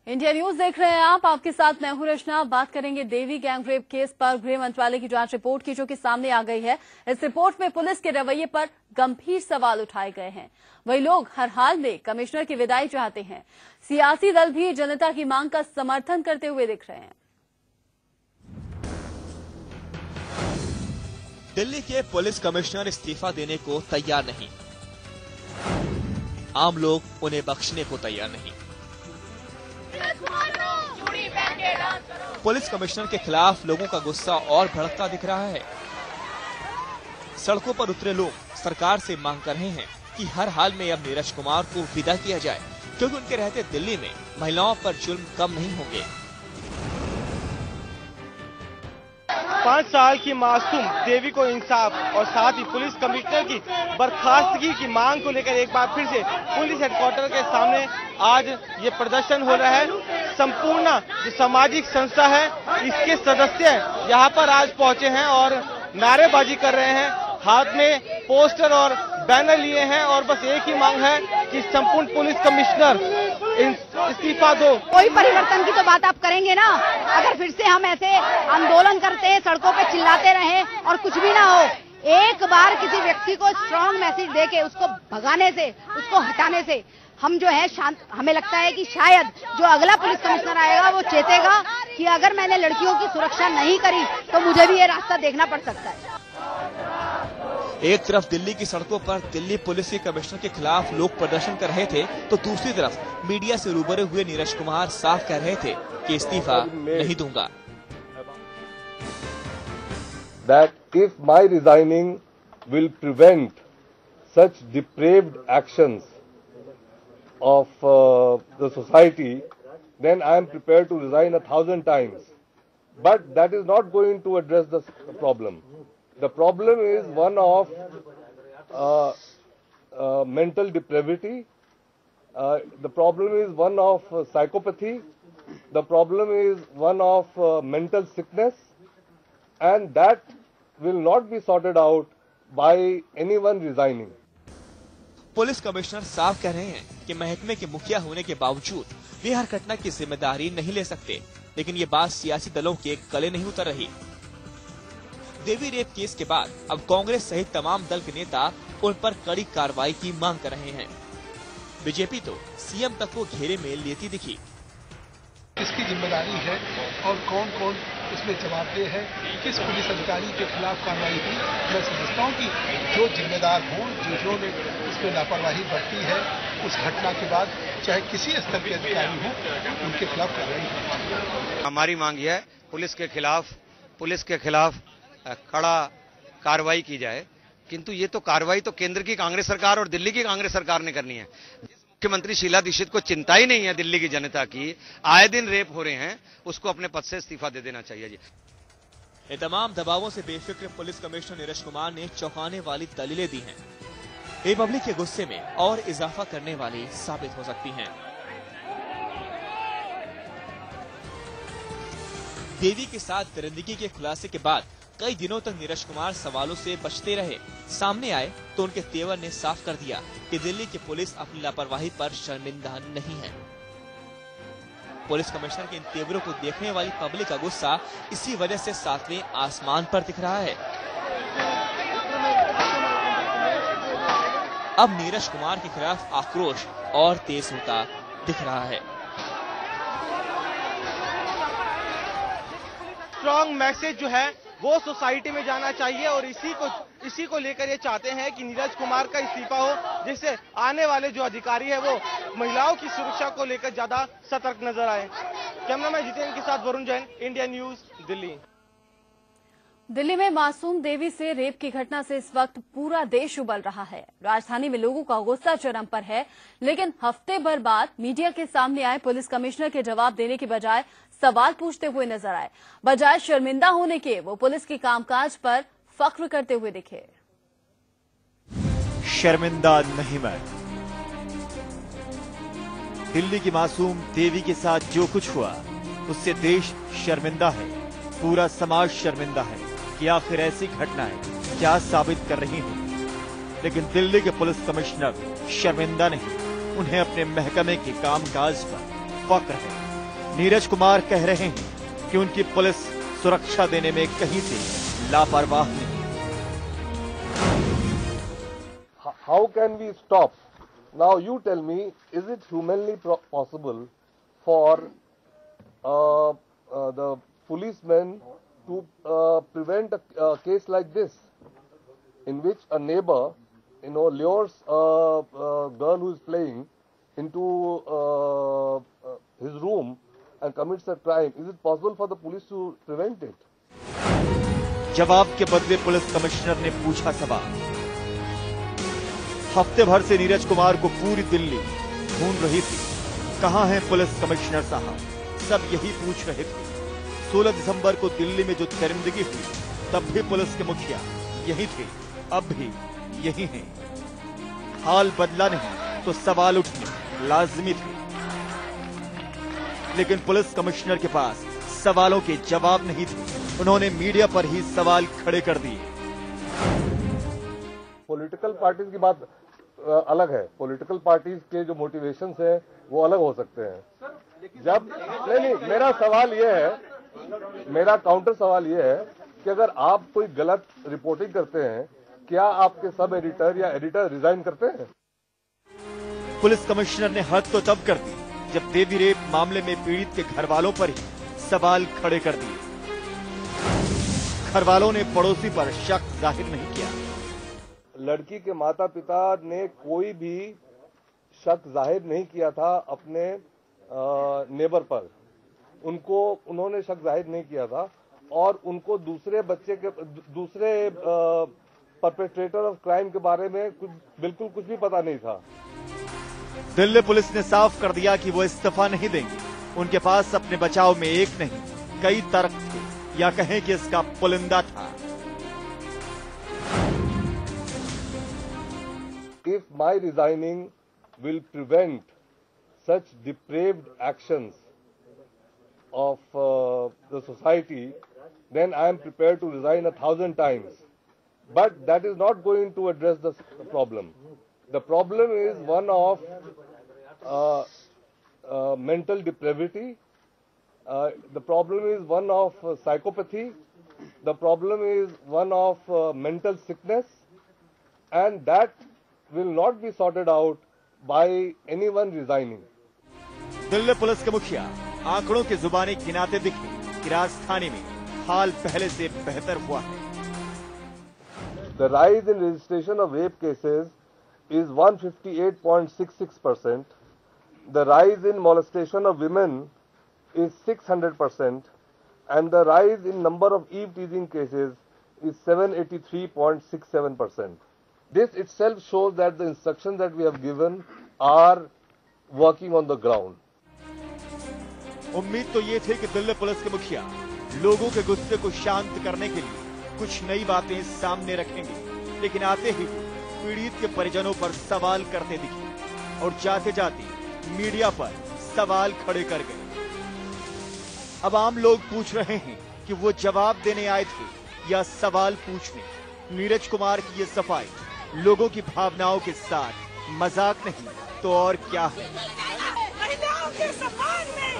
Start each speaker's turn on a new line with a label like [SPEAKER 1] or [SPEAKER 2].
[SPEAKER 1] India news देख रहे हैं आप। आपके साथ मैं हूं रचना। बात करेंगे देवी गैंगरेप केस पर गृह मंत्रालय की जांच रिपोर्ट की, जो कि सामने आ गई है। इस रिपोर्ट में पुलिस के रवैये पर गंभीर सवाल उठाए गए हैं। वही लोग हर हाल में कमिश्नर की विदाई चाहते हैं। सियासी दल भी जनता की मांग का समर्थन करते हुए दिख रहे हैं।
[SPEAKER 2] दिल्ली के पुलिस कमिश्नर इस्तीफा देने को तैयार नहीं, आम लोग उन्हें बख्शने को तैयार नहीं। पुलिस कमिश्नर के खिलाफ लोगों का गुस्सा और भड़कता दिख रहा है। सड़कों पर उतरे लोग सरकार से मांग कर रहे हैं कि हर हाल में अब नीरज कुमार को विदा किया जाए, क्योंकि उनके रहते दिल्ली में महिलाओं पर जुल्म कम नहीं होंगे।
[SPEAKER 3] 5 साल की मासूम देवी को इंसाफ और साथ ही पुलिस कमिश्नर की बर्खास्तगी की मांग को लेकर एक बार फिर से पुलिस हेडक्वार्टर के सामने आज ये प्रदर्शन हो रहा है। संपूर्ण जो सामाजिक संस्था है, इसके सदस्य यहाँ पर आज पहुंचे हैं और नारेबाजी कर रहे हैं। हाथ में पोस्टर और बैनर लिए हैं और बस एक ही मांग है कि संपूर्ण पुलिस कमिश्नर इस्तीफा दो।
[SPEAKER 4] कोई परिवर्तन की तो बात आप करेंगे ना। अगर फिर से हम ऐसे आंदोलन करते, सड़कों पे चिल्लाते रहें और कुछ भी ना हो, एक बार किसी व्यक्ति को स्ट्रांग मैसेज देके उसको भगाने से, उसको हटाने से हम जो है शांत, हमें लगता है कि शायद जो अगला पुलिस कमिश्नर आएगा वो चेतेगा कि अगर मैंने लड़कियों की सुरक्षा नहीं करी तो मुझे भी ये रास्ता देखना पड़ सकता है।
[SPEAKER 2] एक तरफ दिल्ली की सड़कों पर दिल्ली पुलिस के कमिश्नर के खिलाफ लोग प्रदर्शन कर रहे थे, तो दूसरी तरफ मीडिया से रूबरू हुए नीरज कुमार साफ कह रहे थे कि इस्तीफा नहीं दूंगा।
[SPEAKER 5] That if my resigning will prevent such depraved actions of the society, then I am prepared to resign 1,000 times. But that is not going to address the problem. The problem is one of mental depravity. The problem is one of psychopathy. The problem is one of mental sickness, and that will not be sorted out by anyone resigning.
[SPEAKER 2] Police commissioner साफ कह रहे हैं कि महकमे के मुखिया होने के बावजूद वे हर घटना की जिम्मेदारी नहीं ले सकते, लेकिन ये बात सियासी दलों के गले नहीं उतर रही। देवी रेप केस के बाद अब कांग्रेस सहित तमाम दल के नेता उन पर कड़ी कार्रवाई की मांग कर रहे हैं। बीजेपी तो सीएम तक को घेरे में लेती दिखी।
[SPEAKER 6] किसकी जिम्मेदारी है और कौन कौन इसमें जवाबदेह है, किस पुलिस अधिकारी के खिलाफ कार्रवाई हुई। मैं समझता हूँ कि जो जिम्मेदार हों, जिन्होंने इसमें लापरवाही बरती है, उस घटना के बाद चाहे किसी स्तर के अधिकारी हों, उनके खिलाफ कार्रवाई होगी।
[SPEAKER 7] हमारी मांग यह है पुलिस के खिलाफ कड़ा कार्रवाई की जाए, किंतु ये तो कार्रवाई तो केंद्र की कांग्रेस सरकार और दिल्ली की कांग्रेस सरकार ने करनी है। मुख्यमंत्री शीला दीक्षित को चिंता ही नहीं है दिल्ली की जनता की, आए दिन रेप हो रहे हैं, उसको अपने पद से इस्तीफा दे देना चाहिए जी।
[SPEAKER 2] इन तमाम दबावों से बेफिक्र पुलिस कमिश्नर नीरज कुमार ने चौंकाने वाली दलीलें दी हैं। रिपब्लिक के गुस्से में और इजाफा करने वाली साबित हो सकती हैं। देवी के साथ दरिंदगी के खुलासे के बाद कई दिनों तक नीरज कुमार सवालों से बचते रहे। सामने आए तो उनके तेवर ने साफ कर दिया कि दिल्ली की पुलिस अपनी लापरवाही पर शर्मिंदा नहीं है। पुलिस कमिश्नर के इन तेवरों को देखने वाली पब्लिक का गुस्सा इसी वजह से 7वें आसमान पर दिख रहा है। अब नीरज कुमार के खिलाफ आक्रोश और तेज होता दिख रहा है।
[SPEAKER 3] स्ट्रॉन्ग मैसेज जो है वो सोसाइटी में जाना चाहिए और इसी को लेकर ये चाहते हैं कि नीरज कुमार का इस्तीफा हो, जिससे आने वाले जो अधिकारी है वो महिलाओं की सुरक्षा को लेकर ज्यादा सतर्क नजर आए। कैमरामैन जितेंद्र के साथ वरुण जैन, इंडिया न्यूज, दिल्ली।
[SPEAKER 1] दिल्ली में मासूम देवी से रेप की घटना से इस वक्त पूरा देश उबल रहा है। राजधानी में लोगों का गुस्सा चरम पर है, लेकिन हफ्ते भर बाद मीडिया के सामने आए पुलिस कमिश्नर के जवाब देने की बजाय सवाल पूछते हुए नजर आए। बजाय शर्मिंदा होने के वो पुलिस के कामकाज पर फख्र करते हुए दिखे।
[SPEAKER 8] शर्मिंदा नहीं मैं। दिल्ली की मासूम देवी के साथ जो कुछ हुआ उससे देश शर्मिंदा है, पूरा समाज शर्मिंदा है कि आखिर ऐसी घटनाएं क्या साबित कर रही हैं। लेकिन दिल्ली के पुलिस कमिश्नर शर्मिंदा नहीं, उन्हें अपने महकमे के कामकाज पर फख्र है। नीरज कुमार कह रहे हैं कि उनकी पुलिस सुरक्षा देने में कहीं से लापरवाह नहीं।
[SPEAKER 5] How can we stop? Now you tell me, is it humanly possible for the policemen to prevent a case like this, in which a neighbor, lures a girl who is playing into his room and commits a crime? Is it possible for the police to prevent it?
[SPEAKER 8] जवाब के बदले police commissioner ने पूछा सवाल। हफ्ते भर से नीरज कुमार को पूरी दिल्ली ढूंढ रही थी। कहां हैं पुलिस कमिश्नर साहब? सब यही पूछ रहे थे। 16 दिसंबर को दिल्ली में जो दरिंदगी हुई, तब भी पुलिस के मुखिया यही थे, अब भी यही हैं। हाल बदला नहीं तो सवाल उठने लाजमी थे, लेकिन पुलिस कमिश्नर के पास सवालों के जवाब नहीं थे। उन्होंने मीडिया पर ही सवाल खड़े कर दिए।
[SPEAKER 5] पॉलिटिकल पार्टीज की बात अलग है। पॉलिटिकल पार्टीज के जो मोटिवेशंस हैं वो अलग हो सकते हैं। जब नहीं, मेरा सवाल ये है, मेरा काउंटर सवाल ये है कि अगर आप कोई गलत रिपोर्टिंग करते हैं, क्या आपके सब एडिटर या एडिटर रिजाइन करते हैं?
[SPEAKER 8] पुलिस कमिश्नर ने हद तो तब कर दी जब देवी रेप मामले में पीड़ित के घर वालों पर ही सवाल खड़े कर दिए। घर वालों ने पड़ोसी पर शक जाहिर नहीं किया।
[SPEAKER 5] लड़की के माता पिता ने कोई भी शक जाहिर नहीं किया था अपने नेबर पर। उन्होंने शक जाहिर नहीं किया था और उनको दूसरे परपेट्रेटर ऑफ क्राइम के बारे में बिल्कुल कुछ भी पता नहीं था।
[SPEAKER 8] दिल्ली पुलिस ने साफ कर दिया कि वो इस्तीफा नहीं देंगे। उनके पास अपने बचाव में एक नहीं कई तर्क थे, या कहें कि इसका पुलिंदा था।
[SPEAKER 5] If my resigning will prevent such depraved actions of the society, then I am prepared to resign 1,000 times. But that is not going to address the problem. The problem is one of mental depravity. The problem is one of psychopathy. The problem is one of mental sickness, and that will not be sorted out by anyone resigning.
[SPEAKER 8] Delhi police के मुखिया आंकड़ों की जुबानी गिनाते दिखे कि राजधानी में हाल पहले से बेहतर हुआ है।
[SPEAKER 5] The rise in registration of rape cases is 158.66%. The rise in molestation of women is 600%, and the rise in number of eve-teasing cases is 783.67%. This itself shows that the instructions that we have given are working on the ground.
[SPEAKER 8] उम्मीद तो ये थी कि Delhi police के मुखिया लोगों के गुस्से को शांत करने के लिए कुछ नई बातें सामने रखेंगे, लेकिन आते ही पीड़ित के परिजनों पर सवाल करते दिखे और जाते जाते मीडिया पर सवाल खड़े कर गए। अब आम लोग पूछ रहे हैं कि वो जवाब देने आए थे या सवाल पूछने। नीरज कुमार की ये सफाई लोगों की भावनाओं के साथ मजाक नहीं तो और क्या है।
[SPEAKER 9] महिलाओं के सम्मान में